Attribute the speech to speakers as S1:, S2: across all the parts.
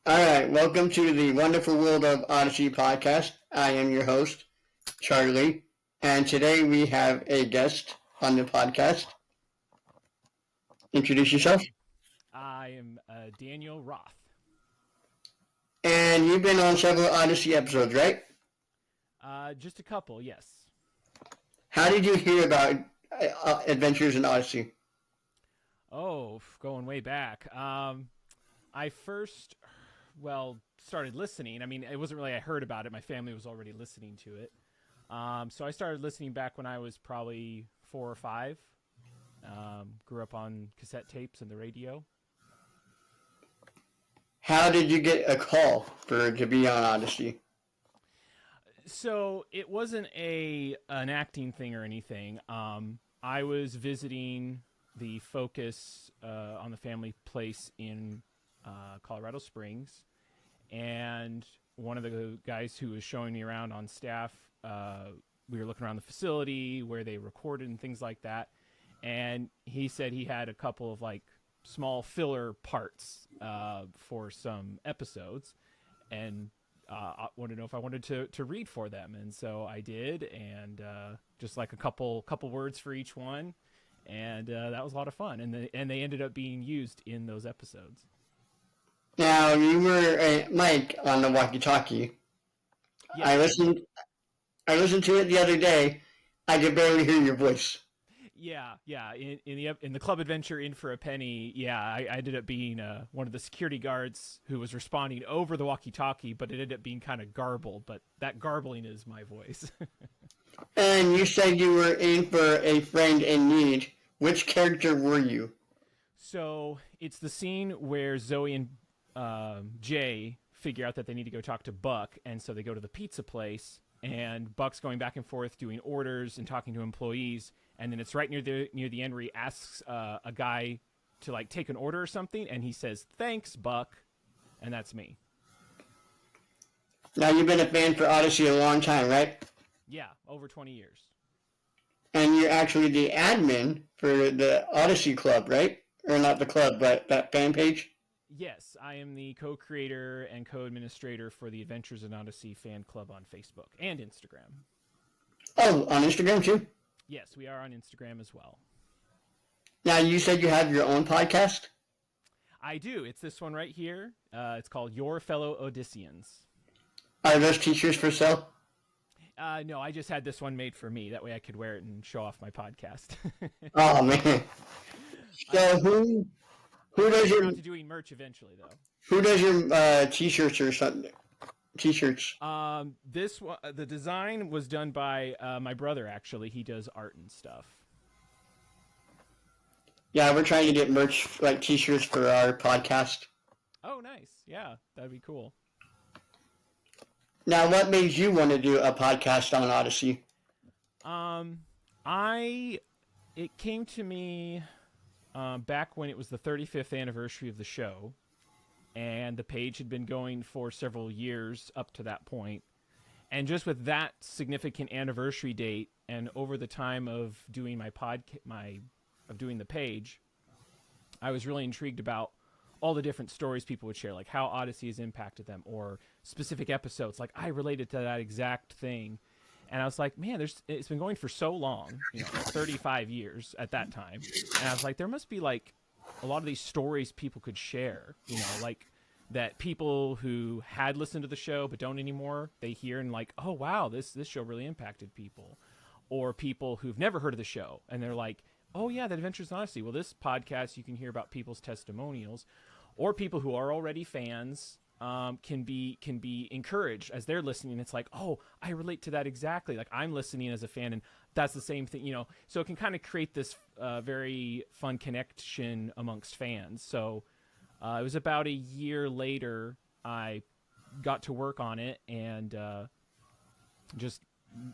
S1: All right, welcome to the Wonderful World of Odyssey podcast. I am your host, Charlie, and today we have a guest on the podcast. Introduce yourself.
S2: I am Daniel Roth.
S1: And you've been on several Odyssey episodes, right?
S2: Just a couple, yes.
S1: How did you hear about Adventures in Odyssey?
S2: Oh, going way back. I first, started listening. I mean, it wasn't really I heard about it. My family was already listening to it. So I started listening back when I was probably 4 or 5. Grew up on cassette tapes and the radio.
S1: How did you get a call to be on Odyssey?
S2: So it wasn't an acting thing or anything. I was visiting the Focus on the family place in Colorado Springs, and one of the guys who was showing me around on staff, we were looking around the facility where they recorded and things like that, and he said he had a couple of like small filler parts for some episodes, and I wanted to know if I wanted to read for them, and so I did, and just like a couple words for each one, and that was a lot of fun, and they ended up being used in those episodes.
S1: Now, you were a Mike on the walkie-talkie.
S2: Yes.
S1: I listened to it the other day. I could barely hear your voice.
S2: Yeah. In the club adventure In for a Penny, I ended up being one of the security guards who was responding over the walkie-talkie, but it ended up being kind of garbled. But that garbling is my voice.
S1: And you said you were in for a friend in need. Which character were you?
S2: So it's the scene where Zoe and Jay figure out that they need to go talk to Buck, and so they go to the pizza place, and Buck's going back and forth doing orders and talking to employees, and then it's right near the end where he asks a guy to like take an order or something, and he says, "Thanks, Buck," and that's me.
S1: Now, you've been a fan for Odyssey a long time, right?
S2: Yeah, over 20 years.
S1: And you're actually the admin for the Odyssey Club, right? Or not the club, but that fan page?
S2: Yes, I am the co-creator and co-administrator for the Adventures in Odyssey fan club on Facebook and Instagram.
S1: Oh, on Instagram too?
S2: Yes, we are on Instagram as well.
S1: Now, you said you have your own podcast?
S2: I do. It's this one right here. It's called Your Fellow Odyssians.
S1: Are those t-shirts for sale?
S2: No, I just had this one made for me. That way I could wear it and show off my podcast.
S1: Oh, man. So who does your...
S2: around to doing merch eventually, though.
S1: Who does your t-shirts or something? T-shirts.
S2: This one, the design was done by my brother. Actually, he does art and stuff.
S1: Yeah, we're trying to get merch, like t-shirts for our podcast.
S2: Oh, nice. Yeah, that'd be cool.
S1: Now, what made you want to do a podcast on Odyssey?
S2: It came to me back when it was the 35th anniversary of the show, and the page had been going for several years up to that point. And just with that significant anniversary date, and over the time of doing doing the page, I was really intrigued about all the different stories people would share, like how Odyssey has impacted them, or specific episodes. Like I related to that exact thing, and I was like, man, it's been going for so long, 35 years at that time, and I was like, there must be like a lot of these stories people could share, like that people who had listened to the show but don't anymore, they hear and like, oh wow, this show really impacted people, or people who've never heard of the show and they're like, oh yeah, that Adventures in Odyssey. Well, this podcast you can hear about people's testimonials, or people who are already fans can be encouraged as they're listening. It's like, oh, I relate to that exactly. Like I'm listening as a fan, and that's the same thing, So it can kind of create this very fun connection amongst fans. So it was about a year later I got to work on it, and just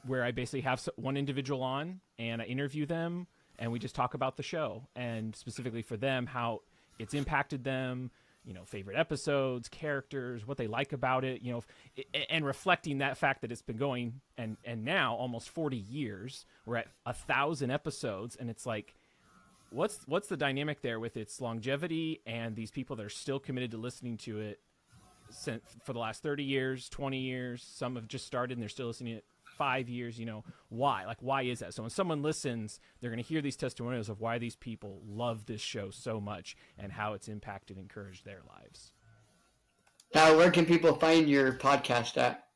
S2: where I basically have one individual on, and I interview them, and we just talk about the show, and specifically for them, how it's impacted them, favorite episodes, characters, what they like about it, and reflecting that fact that it's been going, and now almost 40 years, we're at 1,000 episodes, and it's like, what's the dynamic there with its longevity and these people that are still committed to listening to it for the last 30 years, 20 years. Some have just started and they're still listening at 5 years. Why? Like, why is that? So when someone listens, they're going to hear these testimonials of why these people love this show so much and how it's impacted and encouraged their lives.
S1: Now, where can people find your podcast at?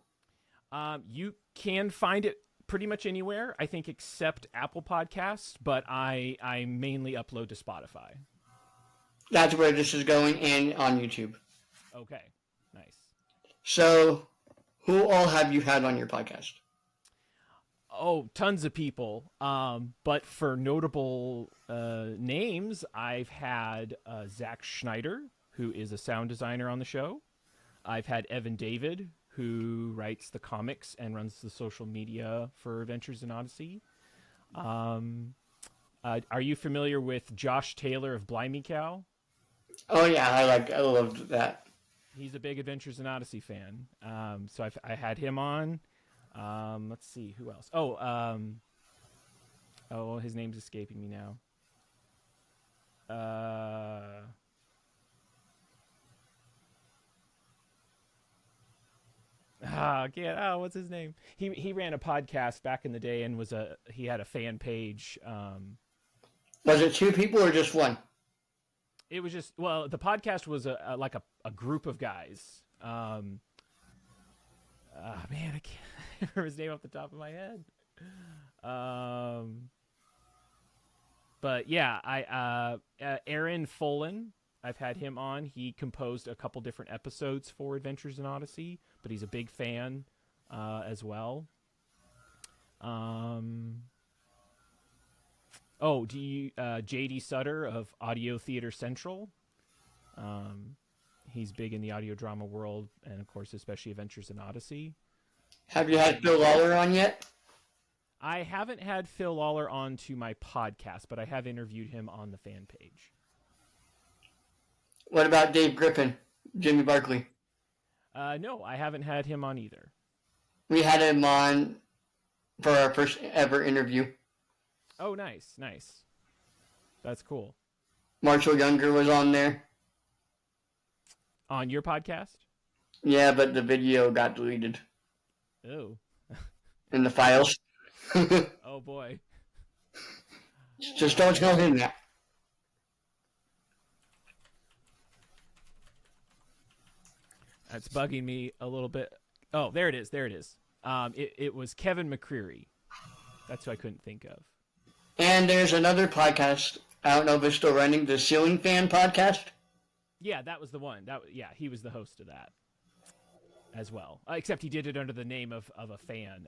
S2: You can find it pretty much anywhere, I think, except Apple Podcasts, but I mainly upload to Spotify.
S1: That's where this is going, and on YouTube.
S2: Okay, nice.
S1: So, who all have you had on your podcast?
S2: Oh, tons of people. But for notable names, I've had Zach Schneider, who is a sound designer on the show. I've had Evan David, who writes the comics and runs the social media for Adventures in Odyssey. Are you familiar with Josh Taylor of Blimey Cow?
S1: Oh yeah, I loved that.
S2: He's a big Adventures in Odyssey fan. So I had him on. Let's see who else. His name's escaping me now. What's his name? He ran a podcast back in the day and he had a fan page.
S1: Was it two people or just one?
S2: It was just, the podcast was a group of guys. I can't remember his name off the top of my head. But yeah, Aaron Folan, I've had him on. He composed a couple different episodes for Adventures in Odyssey, but he's a big fan as well. J.D. Sutter of Audio Theater Central. He's big in the audio drama world, and of course, especially Adventures in Odyssey.
S1: Have you had Phil Lawler on yet?
S2: I haven't had Phil Lawler on to my podcast, but I have interviewed him on the fan page.
S1: What about Dave Griffin, Jimmy Barkley?
S2: No, I haven't had him on either.
S1: We had him on for our first ever interview.
S2: Oh, nice. That's cool.
S1: Marshall Younger was on there.
S2: On your podcast?
S1: Yeah, but the video got deleted.
S2: Oh.
S1: In the files.
S2: Oh, boy.
S1: Just don't tell him that.
S2: That's bugging me a little bit. Oh, there it is. It was Kevin McCreary. That's who I couldn't think of.
S1: And there's another podcast. I don't know if it's still running. The Ceiling Fan podcast.
S2: Yeah, that was the one. He was the host of that as well. Except he did it under the name of a fan.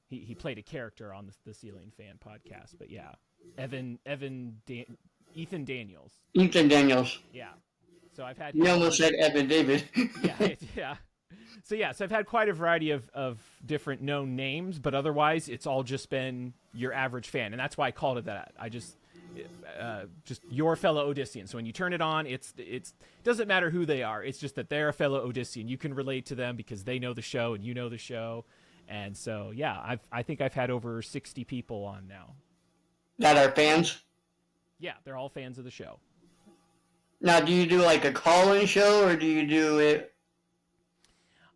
S2: He played a character on the Ceiling Fan podcast. But yeah, Ethan Daniels.
S1: Ethan Daniels.
S2: Yeah. So I've had.
S1: You almost said Evan David.
S2: Yeah. So I've had quite a variety of different known names, but otherwise it's all just been your average fan, and that's why I called it that. I just your fellow Odyssian. So when you turn it on, it doesn't matter who they are. It's just that they're a fellow Odyssean. You can relate to them because they know the show and you know the show. And so I think I've had over 60 people on now.
S1: That are fans?
S2: Yeah, they're all fans of the show.
S1: Now, do you do like a call-in show, or do you do it?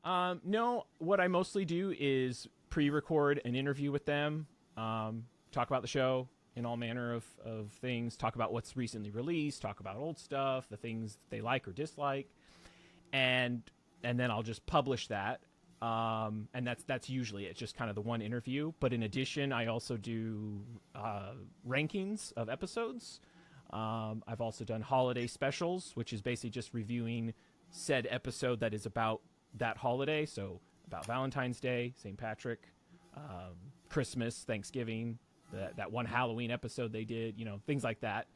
S2: No, what I mostly do is pre-record an interview with them, talk about the show in all manner of things, talk about what's recently released, talk about old stuff, the things they like or dislike, and then I'll just publish that. And that's usually it, just kind of the one interview. But in addition, I also do rankings of episodes. I've also done holiday specials, which is basically just reviewing said episode that is about that holiday. So about Valentine's Day, St. Patrick, Christmas, Thanksgiving, that one Halloween episode they did, things like that.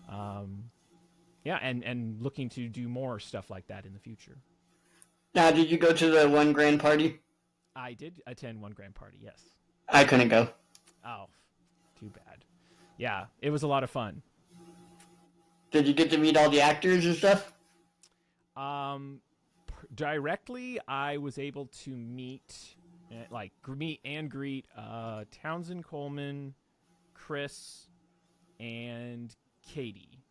S2: And looking to do more stuff like that in the future.
S1: Now, did you go to the One Grand Party?
S2: I did attend One Grand Party, yes.
S1: I couldn't go.
S2: Oh, too bad. Yeah, it was a lot of fun.
S1: Did you get to meet all the actors and stuff?
S2: Directly, I was able to meet and greet Townsend Coleman, Chris, and Katie.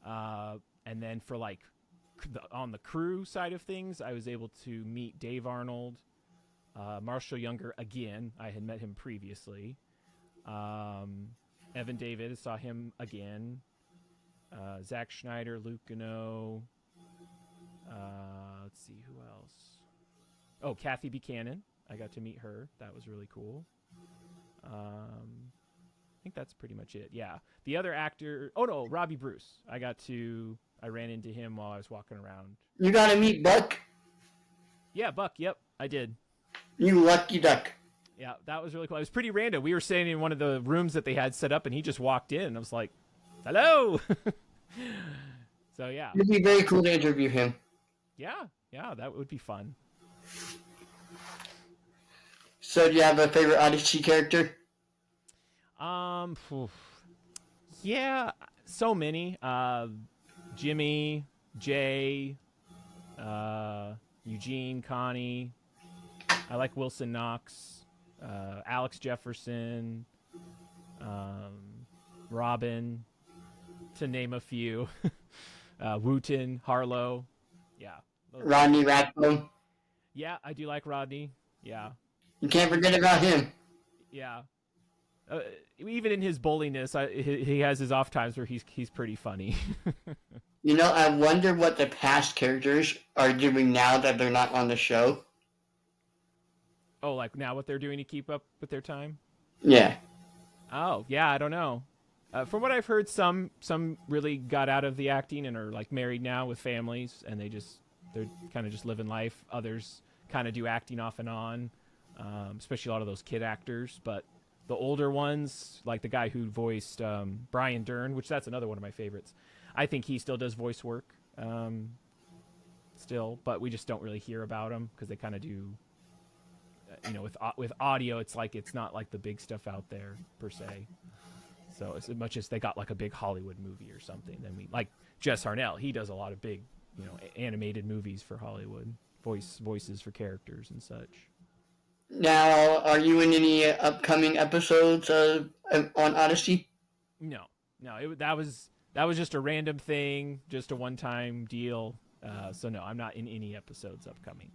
S2: And then for on the crew side of things, I was able to meet Dave Arnold, Marshall Younger again. I had met him previously. Evan David, saw him again. Zack Schneider, Luke Gano. Let's see, who else? Oh, Kathy Buchanan. I got to meet her. That was really cool. I think that's pretty much it. Yeah. The other actor, oh no, Robbie Bruce. I ran into him while I was walking around.
S1: You got to meet Buck?
S2: Yeah, Buck. Yep, I did.
S1: You lucky duck.
S2: Yeah, that was really cool. It was pretty random. We were staying in one of the rooms that they had set up, and he just walked in. And I was like, hello. So, yeah.
S1: It'd be very cool to interview him.
S2: Yeah, that would be fun.
S1: So, do you have a favorite Odyssey character?
S2: Yeah, so many. Jimmy, Jay, Eugene, Connie. I like Wilson Knox, Alex Jefferson, Robin, to name a few. Wooten, Harlow. Yeah.
S1: Rodney Rathbone.
S2: Yeah, I do like Rodney. Yeah.
S1: You can't forget about him.
S2: Yeah. Even in his bulliness, he has his off times where he's pretty funny.
S1: You know, I wonder what the past characters are doing now that they're not on the show.
S2: Oh, like now what they're doing to keep up with their time?
S1: Yeah.
S2: Oh, yeah, I don't know. From what I've heard, some really got out of the acting and are like married now with families, and they're kind of just living life. Others kind of do acting off and on, especially a lot of those kid actors. But the older ones, like the guy who voiced Brian Dern, which that's another one of my favorites. I think he still does voice work, still, but we just don't really hear about him because they kind of do. With audio, it's not like the big stuff out there per se. So as much as they got like a big Hollywood movie or something, then we like Jess Harnell. He does a lot of big, animated movies for Hollywood, voices for characters and such.
S1: Now, are you in any upcoming episodes on Odyssey?
S2: No. That was just a random thing, just a one-time deal. So no, I'm not in any episodes upcoming.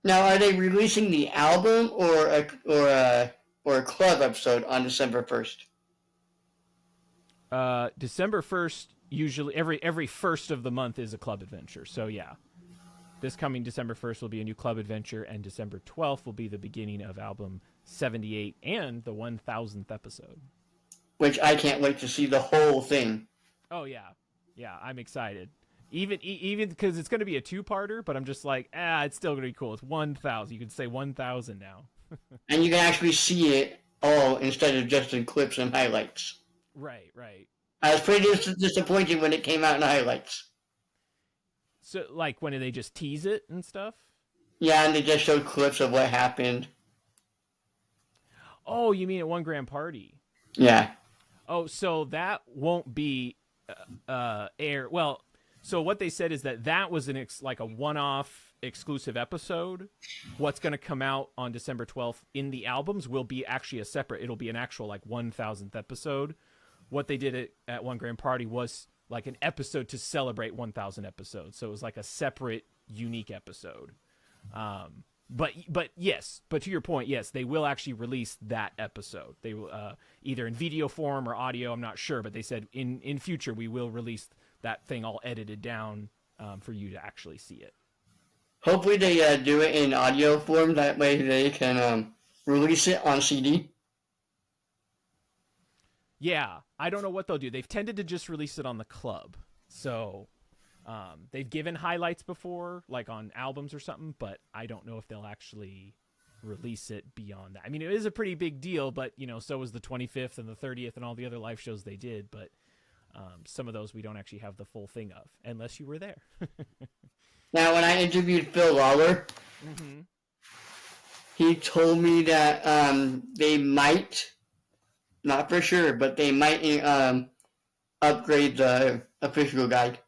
S1: Now, are they releasing the album or a club episode on December 1st?
S2: December 1st, usually every first of the month is a club adventure. So yeah, this coming December 1st will be a new club adventure, and December 12th will be the beginning of album 78 and the 1000th episode.
S1: Which I can't wait to see the whole thing.
S2: Oh yeah, I'm excited. Even because it's going to be a two-parter, but I'm just like, it's still going to be cool. It's 1000. You can say 1000 now.
S1: And you can actually see it all instead of just in clips and highlights.
S2: Right.
S1: I was pretty disappointed when it came out in highlights.
S2: So, like, when they just tease it and stuff?
S1: Yeah, and they just showed clips of what happened.
S2: Oh, you mean at One Grand Party?
S1: Yeah.
S2: Oh, so that won't be air. Well, so what they said is that was like a one-off exclusive episode. What's going to come out on December 12th in the albums will be actually it'll be an actual like 1000th episode. What they did at One Grand Party was like an episode to celebrate 1000 episodes. So it was like a separate, unique episode. But to your point, yes, they will actually release that episode. They will either in video form or audio, I'm not sure, but they said in future we will release that thing all edited down for you to actually see it.
S1: Hopefully they do it in audio form, that way they can release it on CD.
S2: Yeah, I don't know what they'll do. They've tended to just release it on the club. So they've given highlights before, like on albums or something, but I don't know if they'll actually release it beyond that. I mean, it is a pretty big deal, but, so was the 25th and the 30th and all the other live shows they did, but some of those we don't actually have the full thing of, unless you were there.
S1: Now, when I interviewed Phil Lawler, he told me that they might, not for sure, but they might upgrade the official guide.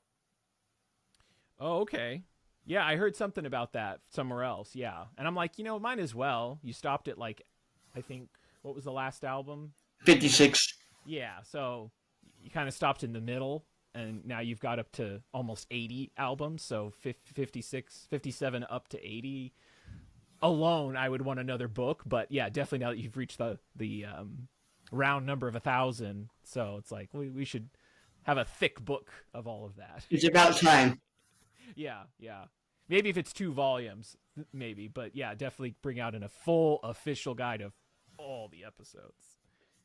S2: Oh, okay. Yeah, I heard something about that somewhere else, yeah. And I'm like, might as well. You stopped at, like, I think, what was the last album?
S1: 56.
S2: Yeah, so you kind of stopped in the middle. and now you've got up to almost 80 albums, so 56, 57 up to 80 alone. I would want another book, but yeah, definitely now that you've reached the round number of 1,000, so it's like we should have a thick book of all of that.
S1: It's about time.
S2: Yeah. Maybe if it's 2 volumes, maybe, but yeah, definitely bring out a full official guide of all the episodes.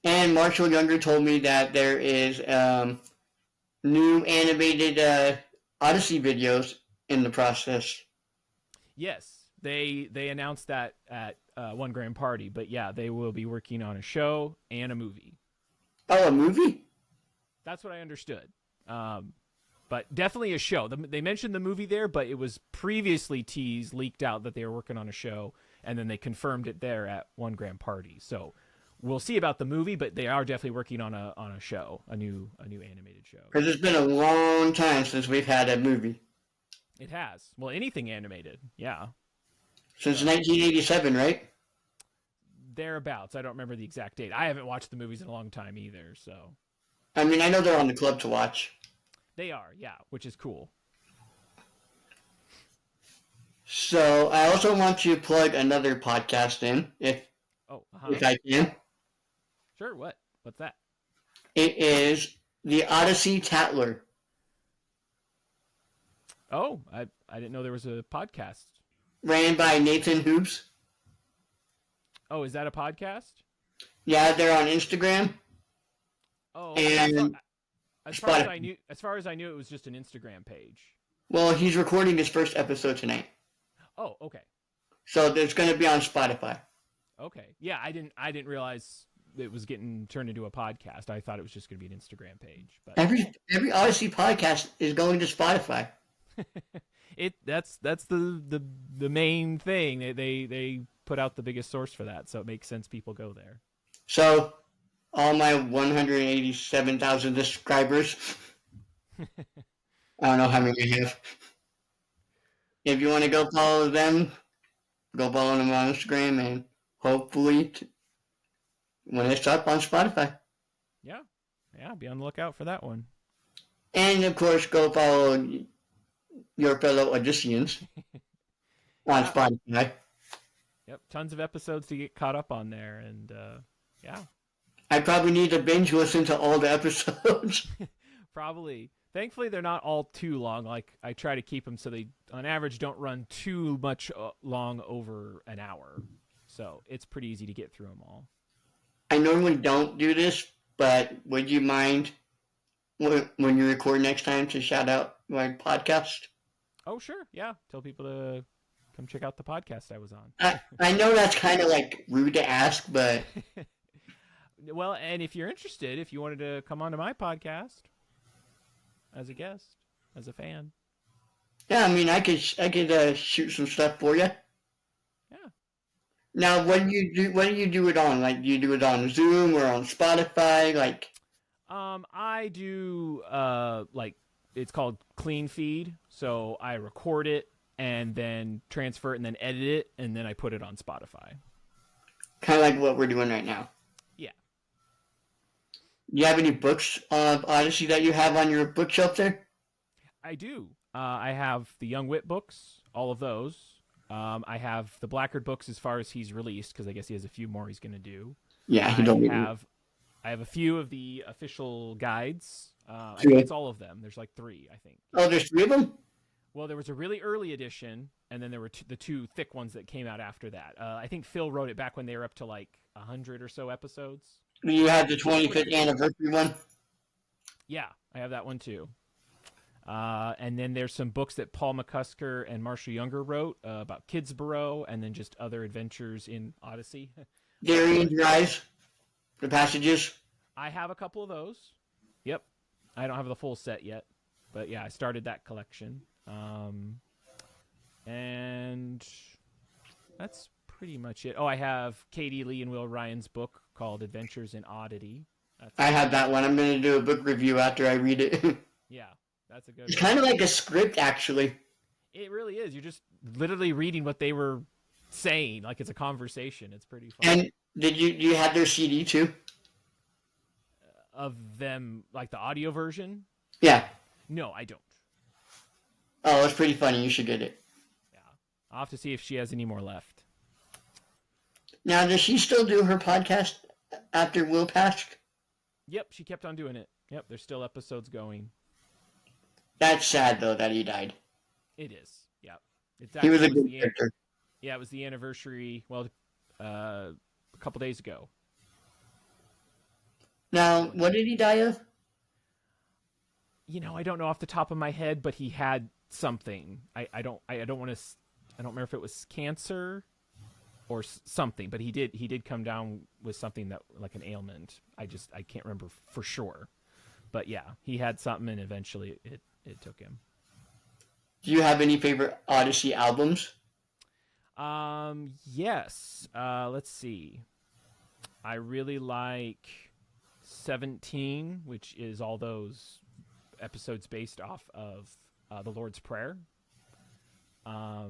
S1: And Marshall Younger told me that there is new animated Odyssey videos in the process.
S2: Yes, they announced that at One Grand Party, but yeah, they will be working on a show and a movie.
S1: Oh, a movie?
S2: That's what I understood. But definitely a show. They mentioned the movie there, but it was previously leaked out that they were working on a show, and then they confirmed it there at One Grand Party. So we'll see about the movie, but they are definitely working on a show, a new animated show.
S1: Because it's been a long time since we've had a movie.
S2: It has. Well, anything animated, yeah.
S1: Since 1987, right?
S2: Thereabouts. I don't remember the exact date. I haven't watched the movies in a long time either, so.
S1: I mean, I know they're on the club to watch.
S2: They are, yeah, which is cool.
S1: So I also want to plug another podcast in, if I can.
S2: Sure. What's that?
S1: It is the Odyssey Tatler.
S2: Oh, I didn't know there was a podcast.
S1: Ran by Nathan Hoops.
S2: Oh, is that a podcast?
S1: Yeah, they're on Instagram.
S2: Oh,
S1: and
S2: as far as I knew, it was just an Instagram page.
S1: Well, he's recording his first episode tonight.
S2: Oh, okay.
S1: So it's going to be on Spotify.
S2: Okay. Yeah, I didn't realize it was getting turned into a podcast. I thought it was just going to be an Instagram page. But
S1: every Odyssey podcast is going to Spotify.
S2: That's the main thing. They put out the biggest source for that, so it makes sense people go there.
S1: So all my 187,000 subscribers, I don't know how many I have. If you want to go follow them, go follow them on Instagram, and hopefully when it's up on Spotify.
S2: Yeah, be on the lookout for that one.
S1: And of course, go follow your fellow Odyssians on Spotify.
S2: Yep, tons of episodes to get caught up on there, and yeah.
S1: I probably need to binge listen to all the episodes.
S2: Probably. Thankfully, they're not all too long. Like, I try to keep them so they, on average, don't run too much long over an hour. So it's pretty easy to get through them all.
S1: I normally don't do this, but would you mind when you record next time to shout out my podcast?
S2: Oh, sure. Yeah. Tell people to come check out the podcast I was on.
S1: I know that's kind of like rude to ask, but...
S2: Well, and if you're interested, if you wanted to come onto my podcast as a guest, as a fan.
S1: Yeah, I mean, I could shoot some stuff for you.
S2: Yeah.
S1: Now, what do you do it on? Like, do you do it on Zoom or on Spotify? Like,
S2: I do like, it's called clean feed. So I record it and then transfer it and then edit it and then I put it on Spotify.
S1: Kind of like what we're doing right now.
S2: Yeah.
S1: Do you have any books of Odyssey that you have on your bookshelf there?
S2: I do. I have the Young Wit books, all of those. I have the Blackguard books as far as he's released, because I guess he has a few more he's going to do.
S1: Yeah,
S2: I have a few of the official guides. I think it's all of them. There's like 3, I think.
S1: Oh, there's 3 of them?
S2: Well, there was a really early edition, and then there were the 2 thick ones that came out after that. I think Phil wrote it back when they were up to like 100 or so episodes.
S1: You have the 25th anniversary one?
S2: Yeah, I have that one too. And then there's some books that Paul McCusker and Marshall Younger wrote about Kidsborough, and then just other adventures in Odyssey.
S1: Darian's Rise, the passages.
S2: I have a couple of those. Yep. I don't have the full set yet, but yeah, I started that collection. And that's pretty much it. Oh, I have Katie Lee and Will Ryan's book called Adventures in Oddity.
S1: I have that one. I'm going to do a book review after I read it.
S2: Yeah, that's a good
S1: It's kind of like a script, actually.
S2: It really is. You're just literally reading what they were saying, like it's a conversation. It's pretty fun.
S1: And do you have their CD too?
S2: Of them, like the audio version?
S1: Yeah.
S2: No, I don't.
S1: Oh, it's pretty funny. You should get it.
S2: Yeah. I'll have to see if she has any more left.
S1: Now, does she still do her podcast after Will passed?
S2: Yep, she kept on doing it. Yep, there's still episodes going.
S1: That's sad, though, that he died.
S2: It is. Yep. It
S1: He was
S2: actually
S1: a
S2: was
S1: good
S2: the
S1: character.
S2: yeah, it was the anniversary. Well, a couple days ago.
S1: Now, what did he die of?
S2: I don't know off the top of my head, but he had something. I don't want to. I don't remember if it was cancer or something, but he did come down with something that like an ailment. I can't remember for sure, but yeah, he had something, and eventually it took him.
S1: Do you have any favorite Odyssey albums?
S2: Yes. Let's see. I really like 17, which is all those episodes based off of the Lord's Prayer. I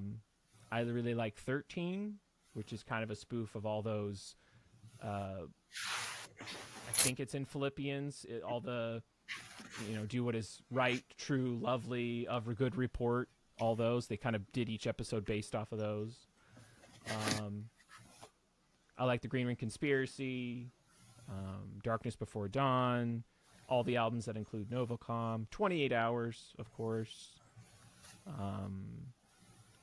S2: really like 13, which is kind of a spoof of all those. I think it's in Philippians. All the, do what is right, true, lovely, of a good report. All those they kind of did each episode based off of those. I like the Green Ring Conspiracy, Darkness Before Dawn, all the albums that include Novacom, 28 Hours, of course.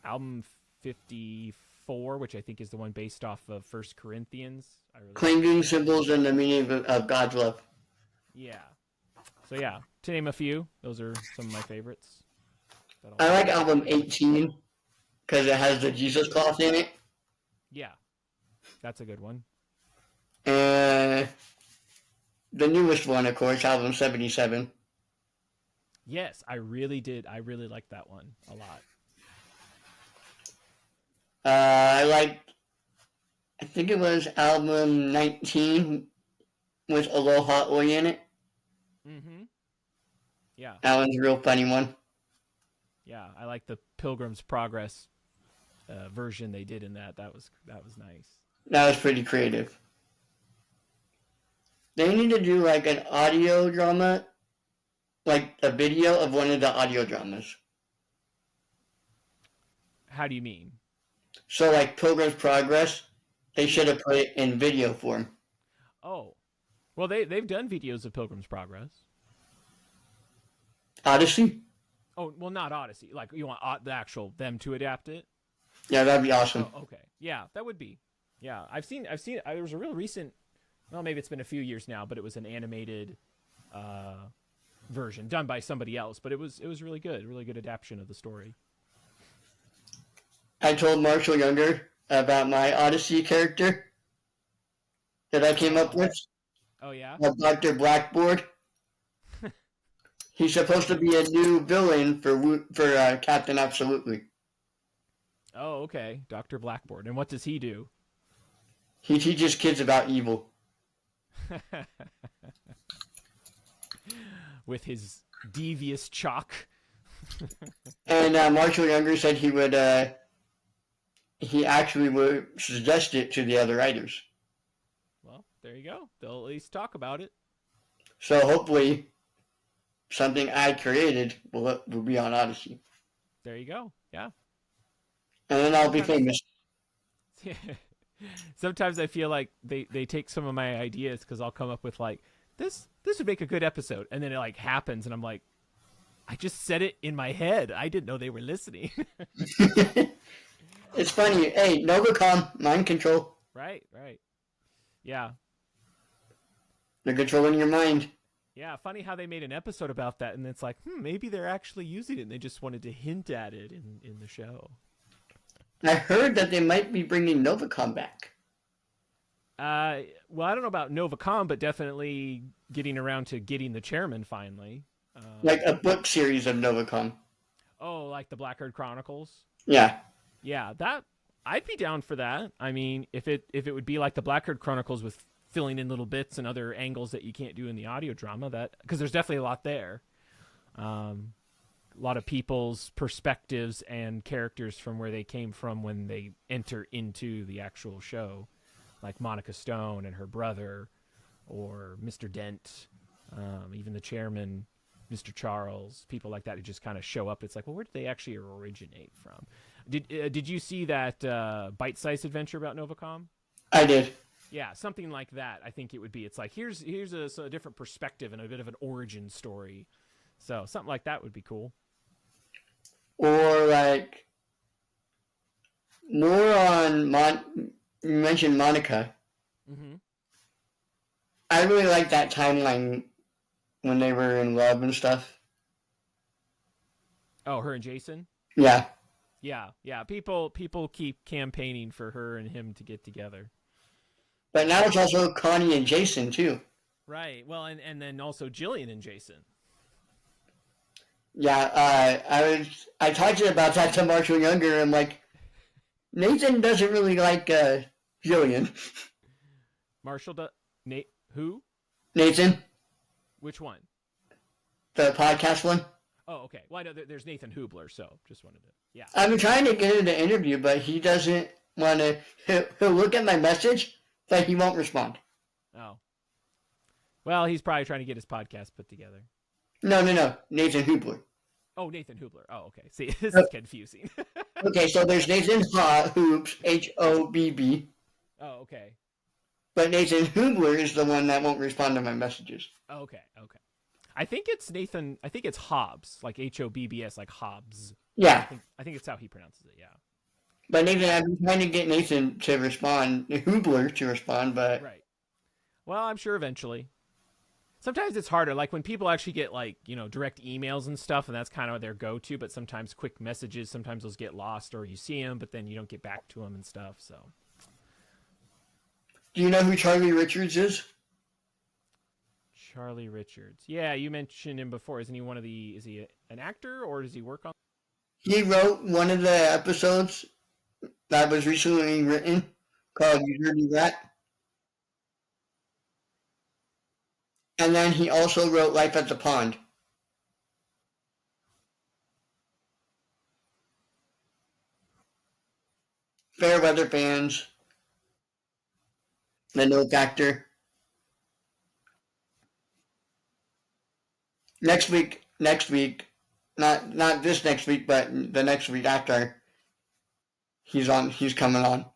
S2: Album 54, which I think is the one based off of First Corinthians. I really
S1: Clinging Symbols and the Meaning of God's Love.
S2: Yeah. So yeah, to name a few, those are some of my favorites.
S1: I like album 18 because it has the Jesus cloth in it.
S2: Yeah, that's a good one.
S1: And the newest one, of course, album 77.
S2: Yes, I really did. I really liked that one a lot.
S1: I think it was album 19 with Aloha Oi in it.
S2: Mm-hmm. Yeah.
S1: That one's a real funny one.
S2: Yeah, I like the Pilgrim's Progress version they did in that. That was nice.
S1: That was pretty creative. They need to do like an audio drama, like a video of one of the audio dramas.
S2: How do you mean?
S1: So like Pilgrim's Progress, they should have put it in video form.
S2: Oh, well they've done videos of Pilgrim's Progress.
S1: Odyssey?
S2: Oh, well, not Odyssey. Like you want the actual them to adapt it?
S1: Yeah, that'd be awesome.
S2: Oh, okay. Yeah, that would be. Yeah, I've seen. There was a real recent. Well, maybe it's been a few years now, but it was an animated version done by somebody else. But it was really good adaptation of the story.
S1: I told Marshall Younger about my Odyssey character that I came up with.
S2: Oh yeah.
S1: Dr. Blackboard. He's supposed to be a new villain for Captain Absolutely.
S2: Oh, okay. Dr. Blackboard. And what does he do?
S1: He teaches kids about evil.
S2: With his devious chalk.
S1: And Marshall Younger said he actually would suggest it to the other writers.
S2: Well, there you go. They'll at least talk about it.
S1: So hopefully something I created will be on Odyssey.
S2: There you go. Yeah.
S1: And then I'll be famous.
S2: Sometimes I feel like they take some of my ideas because I'll come up with like this would make a good episode, and then it like happens, and I'm like, I just said it in my head. I didn't know they were listening.
S1: It's funny. Hey, Novacom, mind control.
S2: Right. Yeah.
S1: They're controlling your mind.
S2: Yeah, funny how they made an episode about that, and it's like, maybe they're actually using it, and they just wanted to hint at it in the show.
S1: I heard that they might be bringing Novacom back.
S2: Well, I don't know about Novacom, but definitely getting around to getting the chairman finally.
S1: Like a book series of Novacom.
S2: Oh, like the Blackguard Chronicles?
S1: Yeah.
S2: Yeah, that I'd be down for that. I mean, if it would be like the Blackguard Chronicles with filling in little bits and other angles that you can't do in the audio drama, that because there's definitely a lot there. A lot of people's perspectives and characters from where they came from when they enter into the actual show, like Monica Stone and her brother, or Mr. Dent, even the chairman, Mr. Charles, people like that who just kind of show up. It's like, well, where did they actually originate from? Did you see that bite-sized adventure about Novacom?
S1: I did.
S2: Yeah, something like that. I think it would be. It's like here's a different perspective and a bit of an origin story. So something like that would be cool.
S1: Or like more on you mentioned Monica.
S2: Mm-hmm.
S1: I really like that timeline when they were in love and stuff.
S2: Oh, her and Jason.
S1: Yeah.
S2: Yeah, yeah. People keep campaigning for her and him to get together.
S1: But now it's also Connie and Jason too.
S2: Right. Well, and then also Jillian and Jason.
S1: Yeah, I talked to you about that to Marshall Younger. I'm like, Nathan doesn't really like Jillian.
S2: Marshall, Nate, who?
S1: Nathan,
S2: Which one?
S1: the podcast one.
S2: Oh, okay. Well, I know there's Nathan Hubler, so just wanted to. Yeah.
S1: I've been trying to get him to interview, but he doesn't want to. He'll look at my message, but he won't respond.
S2: Oh. Well, he's probably trying to get his podcast put together.
S1: No, Nathan Hubler.
S2: Oh, Nathan Hubler. Oh, okay. See, this is confusing.
S1: Okay, so there's Nathan Hoops, Hobb,
S2: Oh, okay.
S1: but Nathan Hubler is the one that won't respond to my messages.
S2: Okay. I think it's Nathan. I think it's Hobbs, like Hobbs, like Hobbs.
S1: Yeah,
S2: I think it's how he pronounces it. Yeah.
S1: but Nathan, I've been trying to get Nathan to respond, Hubler to respond, but
S2: Right. Well, I'm sure eventually. Sometimes it's harder, like when people actually get direct emails and stuff, and that's kind of their go-to. But sometimes quick messages, sometimes those get lost, or you see them, but then you don't get back to them and stuff. So.
S1: do you know who Charlie Richards is?
S2: Charlie Richards. Yeah, you mentioned him before. Isn't he one of the? Is he an actor or does he work on?
S1: He wrote one of the episodes that was recently written called "You Dirty Rat," and then he also wrote "Life at the Pond." Fairweather fans, the No Factor. Next week, not this next week, but the next week after, he's coming on.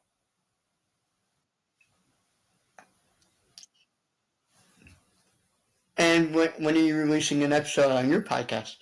S1: And when are you releasing an episode on your podcast?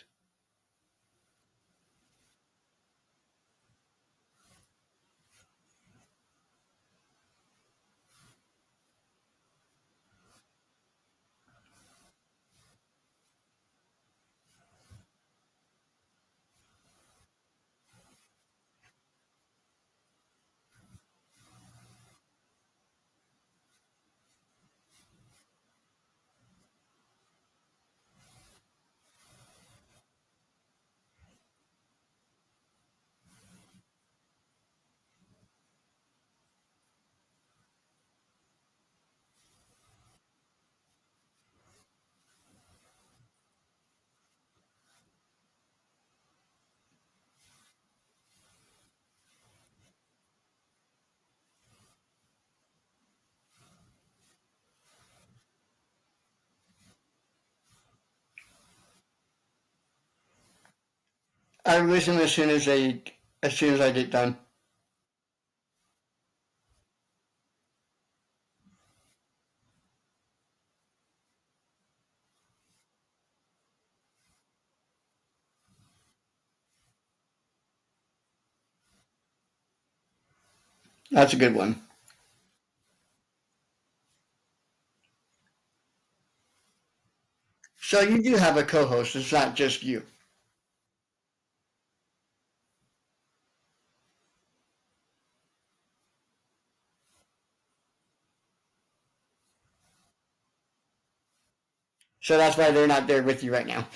S1: I listen as soon as I get done. That's a good one. So you do have a co-host. It's not just you. So that's why they're not there with you right now.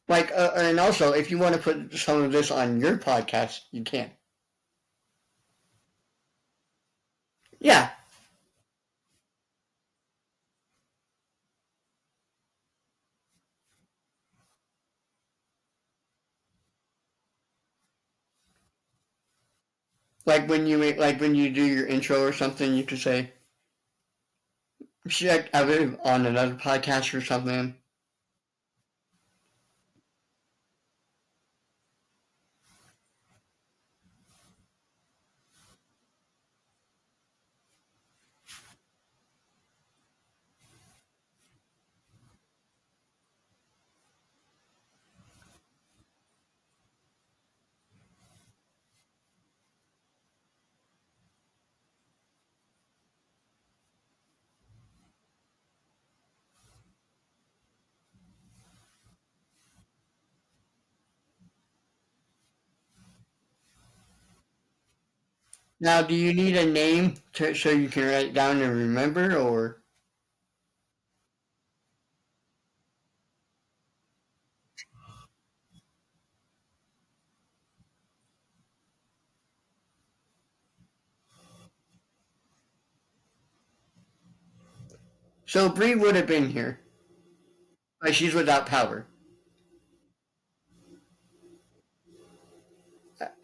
S1: Like, and also, if you want to put some of this on your podcast, you can. Yeah. like when you do your intro or something, you could say, "Shit, I was on another podcast or something." Now, do you need a name so you can write it down and remember, or so Bree would have been here, but she's without power,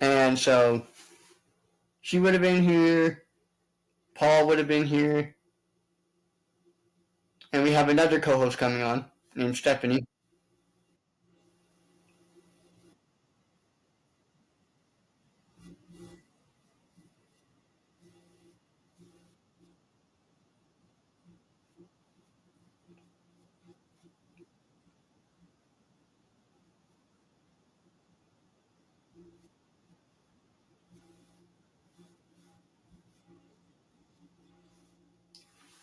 S1: and so she would have been here. Paul would have been here, and we have another co-host coming on named Stephanie.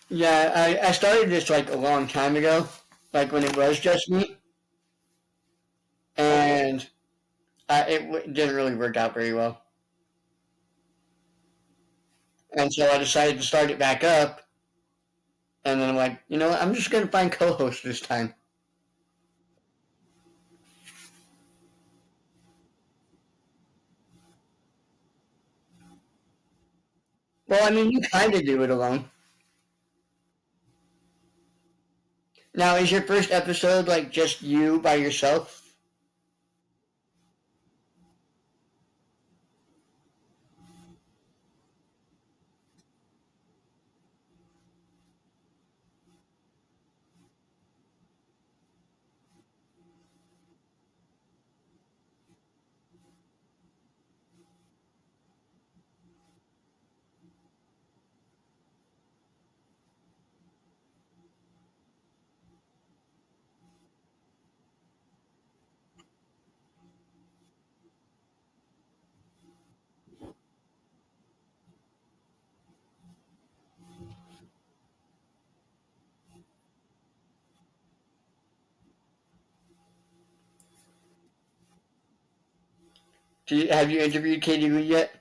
S1: Yeah, I started this like a long time ago, like when it was just me, and didn't really work out very well. And so I decided to start it back up, and then I'm like, you know what, I'm just going to find co-host this time. Well, I mean, you kind of do it alone. Now, is your first episode like just you by yourself? Have you interviewed Katie Lee yet?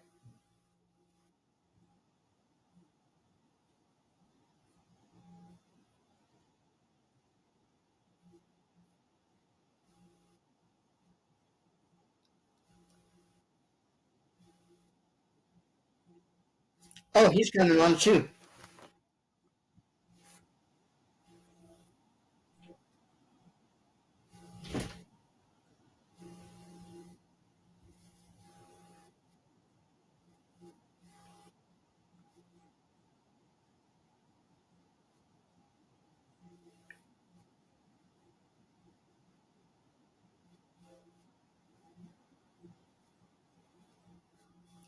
S1: Oh, he's coming on too.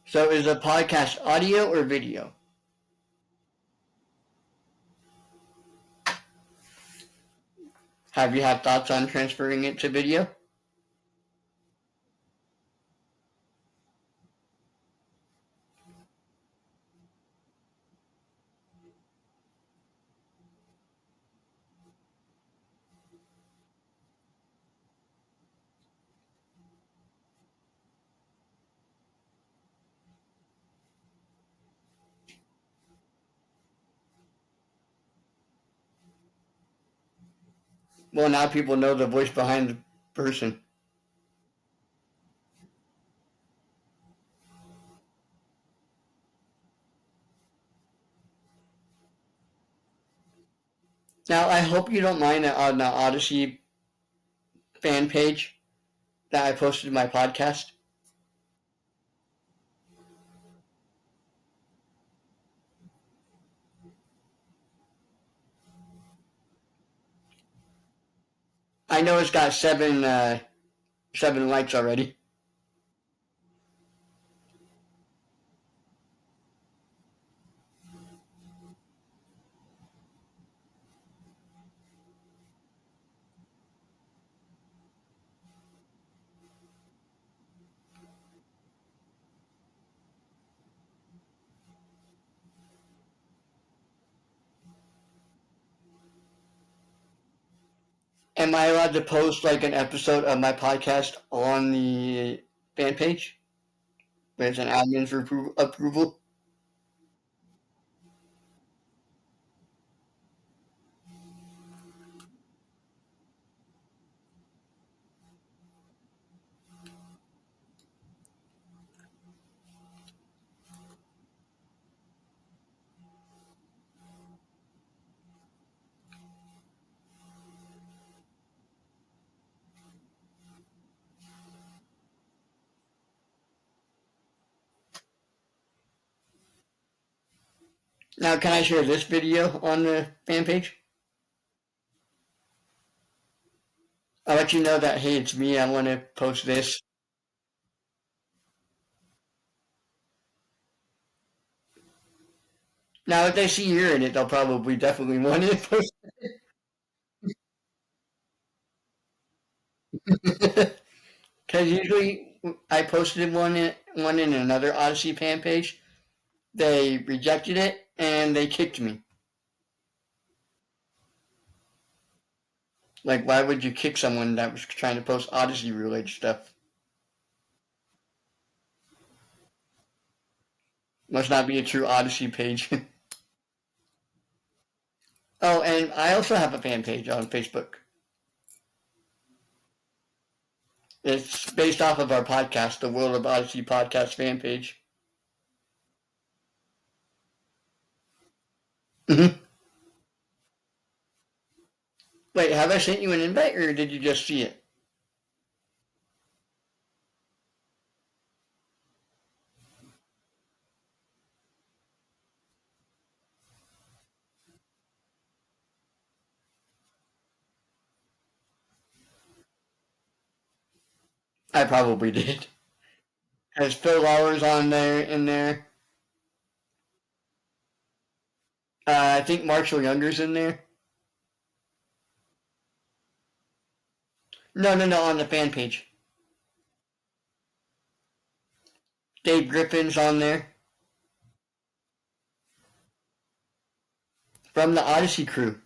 S1: So is the podcast audio or video? Have you had thoughts on transferring it to video? Well, now people know the voice behind the person. Now, I hope you don't mind that on the Odyssey fan page that I posted my podcast. know it's got seven likes already. Am I allowed to post like an episode of my podcast on the fan page with an admin's approval? Now, can I share this video on the fan page? I'll let you know that, hey, it's me. I want to post this. Now, if they see you're in it, they'll probably definitely want to post it. Because usually I posted one in another Odyssey fan page. They rejected it and they kicked me. Like, why would you kick someone that was trying to post Odyssey related stuff? Must not be a true Odyssey page. Oh, and I also have a fan page on Facebook. It's based off of our podcast, the World of Odyssey podcast fan page. Mhm. Wait, have I sent you an invite or did you just see it? I probably did. Has Phil Lawler's on there in there? I think Marshall Younger's in there. No, no, no, on the fan page. Dave Griffin's on there from the Odyssey crew.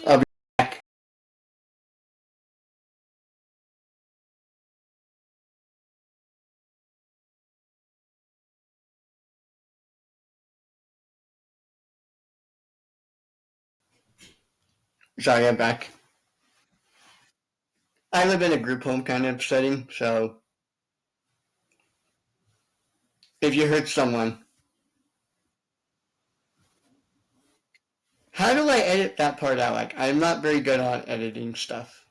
S1: I'll be back. Sorry, I'm back. I live in a group home kind of setting, so if you hurt someone, how do I edit that part out? Like, I'm not very good on editing stuff.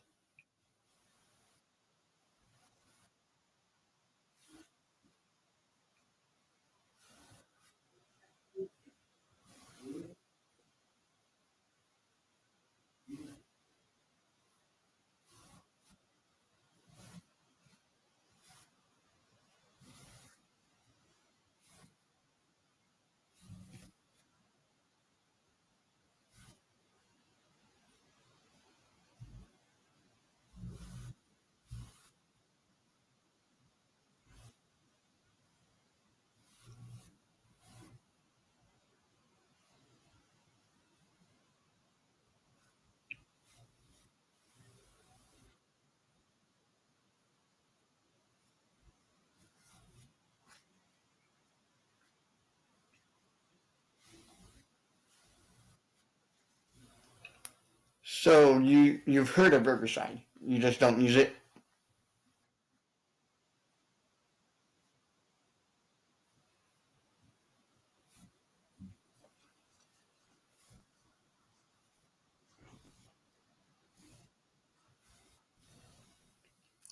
S1: So you've heard of Riverside, you just don't use it.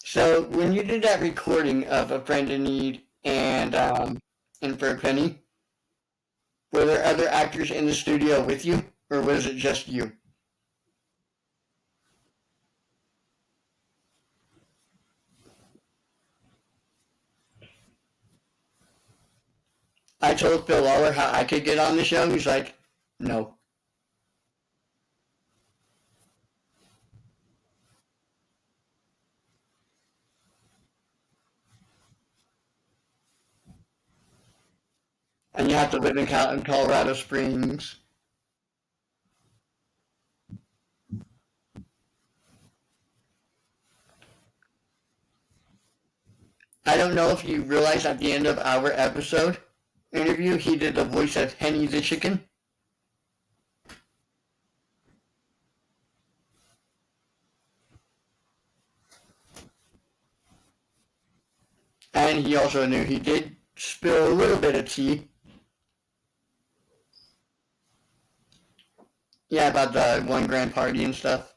S1: So when you did that recording of A Friend in Need and For a Penny, were there other actors in the studio with you, or was it just you? I told Phil Lawler how I could get on the show. He's like, no. And you have to live in Colorado Springs. I don't know if you realize at the end of our episode interview, he did the voice of Henny the chicken. And he also knew he did spill a little bit of tea. Yeah, about the 1 grand party and stuff.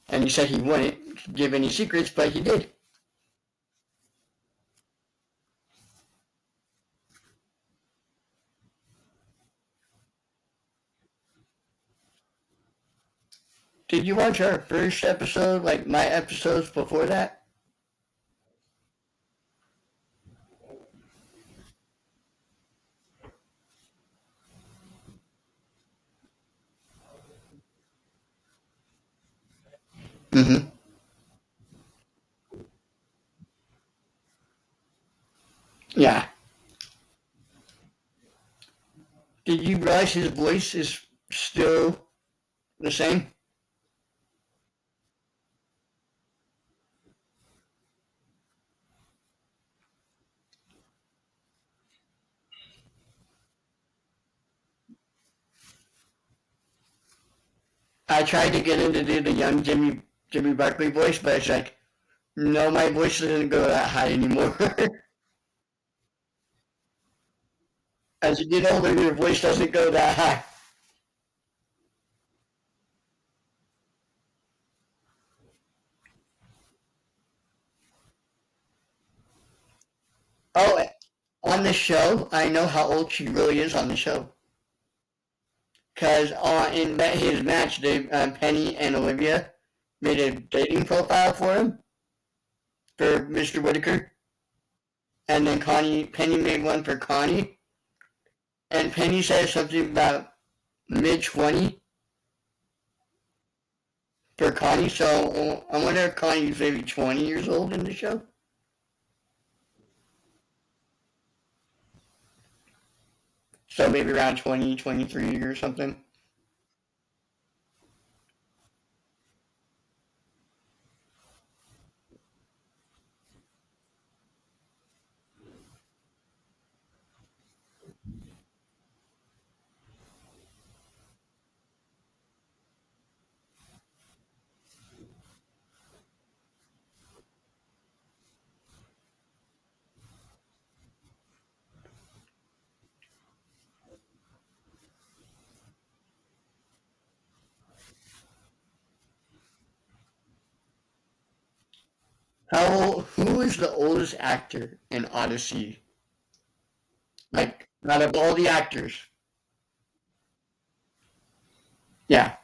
S1: And he said he wouldn't give any secrets, but he did. Did you watch our first episode, like my episodes before that? Mm-hmm. Yeah. Did you realize his voice is still the same? I tried to get him to do the young Jimmy Buckley voice, but it's like, no, my voice doesn't go that high anymore. As you get older, your voice doesn't go that high. Oh, on the show, I know how old she really is on the show. Because in his match, Penny and Olivia made a dating profile for him, for Mr. Whitaker. And then Penny made one for Connie. And Penny said something about mid 20 for Connie. So I wonder if Connie's maybe 20 years old in the show. So maybe around 20, 23 or something. Who is the oldest actor in Odyssey? Like, out of all the actors. Yeah.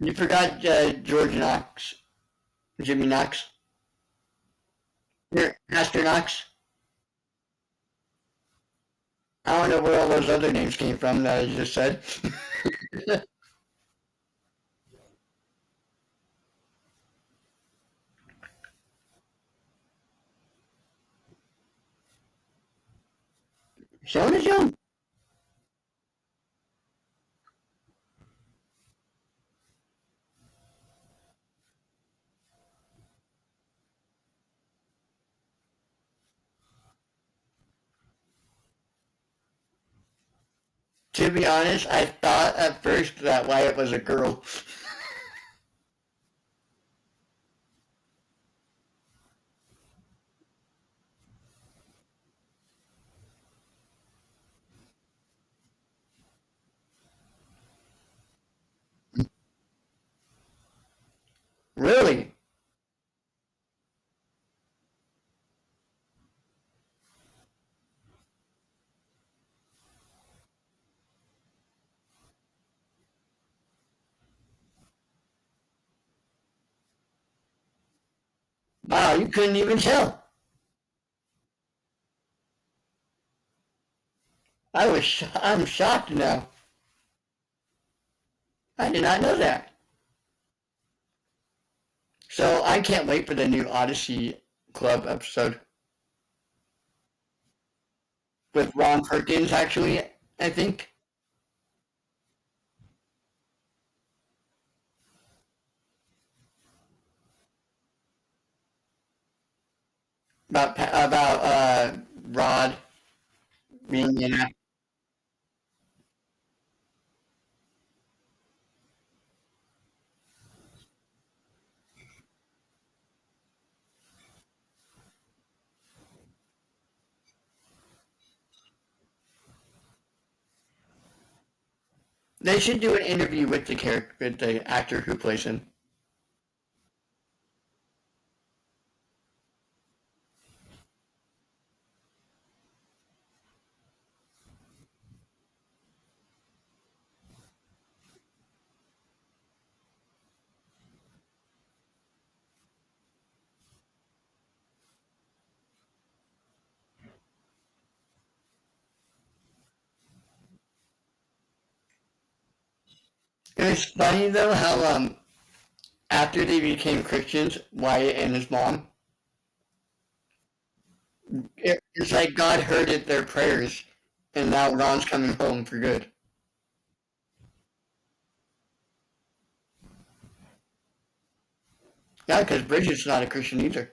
S1: You forgot George Knox, Jimmy Knox, Pastor Knox. I don't know where all those other names came from that I just said. Sean is young. To be honest, I thought at first that Wyatt was a girl. Really? Wow, you couldn't even tell. I'm shocked now. I did not know that. So I can't wait for the new Odyssey Club episode with Ron Perkins. Actually, I think about Rod being in. They should do an interview with the character, with the actor who plays him. It's funny though how after they became Christians, Wyatt and his mom, it's like God heard it, their prayers, and now Ron's coming home for good. Yeah, because Bridget's not a Christian either,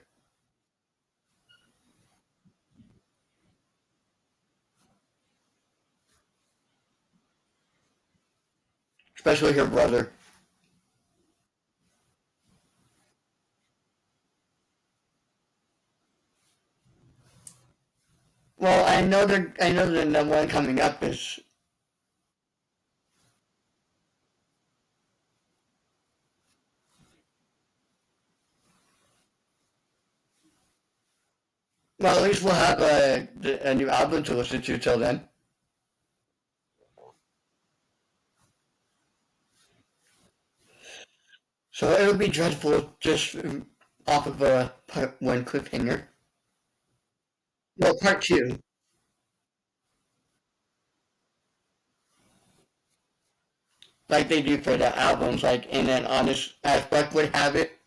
S1: especially her brother. Well, I know the one coming up is, well, at least we'll have a new album to listen to till then. So it would be dreadful just off of a part one cliffhanger. Well, part two, like they do for the albums, like in an honest, as Buck would have it,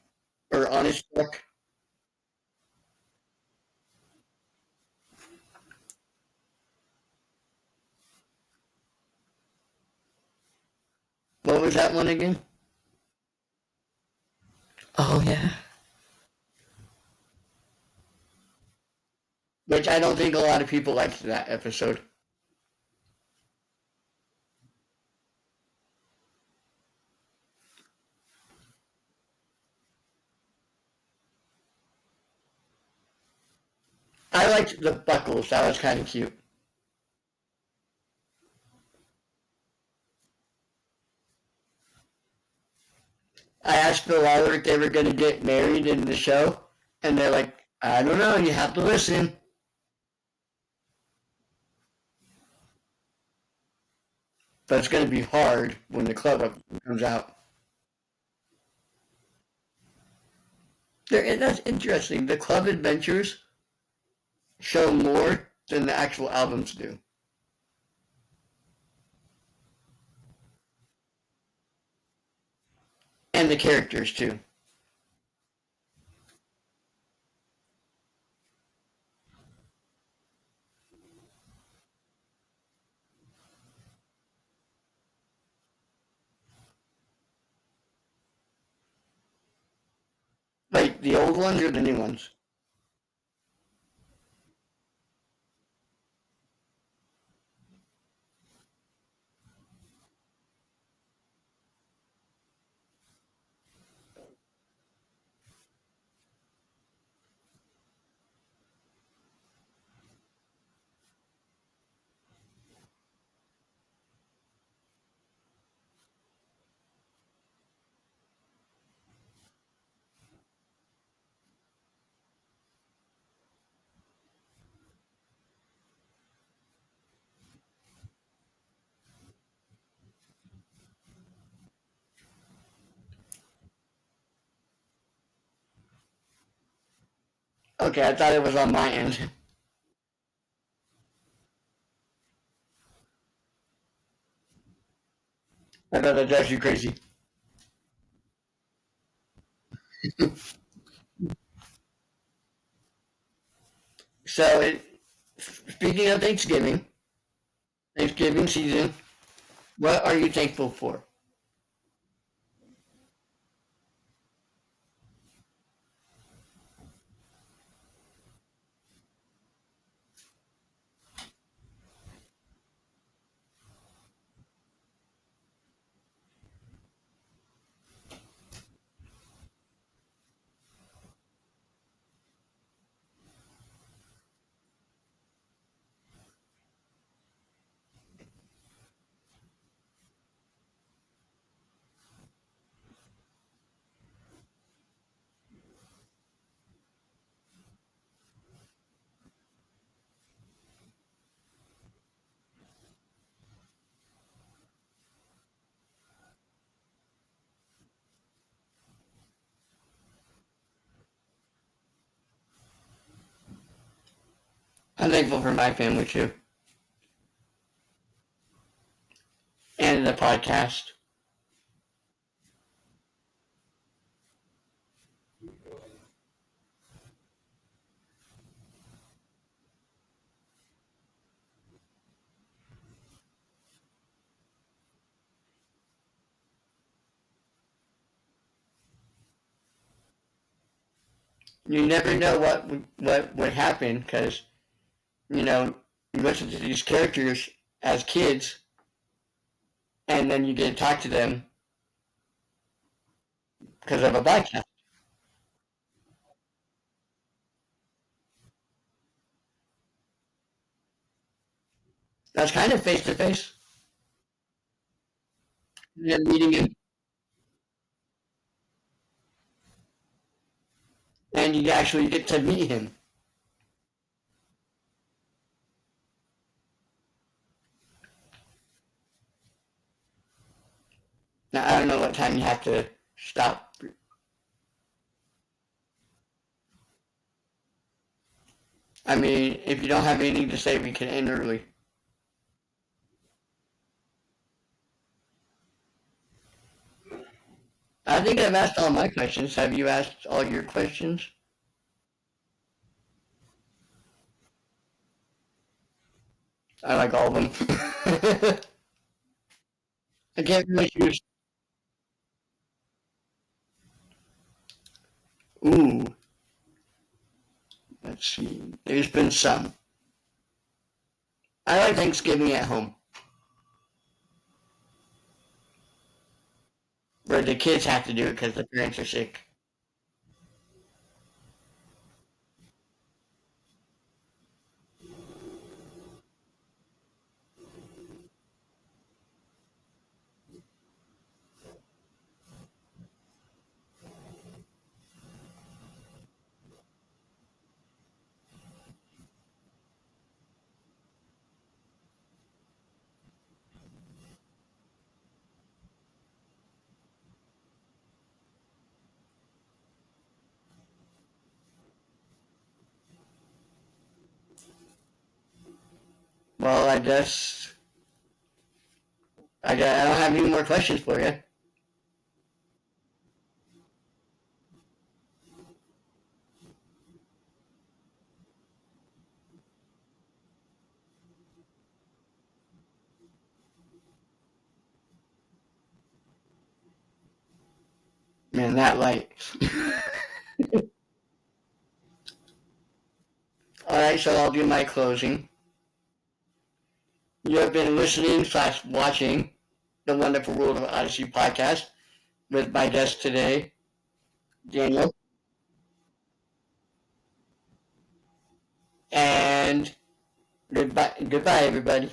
S1: or honest Buck. What was that one again? Oh yeah. Which I don't think a lot of people liked that episode. I liked the buckles. That was kind of cute. I asked the Lawler if they were going to get married in the show, and they're like, I don't know. You have to listen. But it's going to be hard when the club comes out. That's interesting. The club adventures show more than the actual albums do, and the characters too. Like the old ones or the new ones. Okay, I thought it was on my end. I thought that drives you crazy. So, speaking of Thanksgiving season, what are you thankful for? I'm thankful for my family too, and the podcast. You never know what would happen because you know you listen to these characters as kids, and then you get to talk to them because of a podcast. That's kind of face to face. Meeting him, and you actually get to meet him. Now I don't know what time you have to stop. I mean, if you don't have anything to say, we can end early. I think I've asked all my questions. Have you asked all your questions? I like all of them. I can't really choose. Ooh, let's see. There's been some. I like Thanksgiving at home, where the kids have to do it because the parents are sick. Well, I don't have any more questions for you. Man, that light. All right, so I'll do my closing. You have been listening slash watching the Wonderful World of Odyssey podcast with my guest today, Daniel, and goodbye, everybody.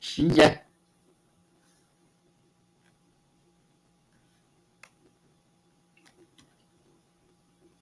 S1: See ya.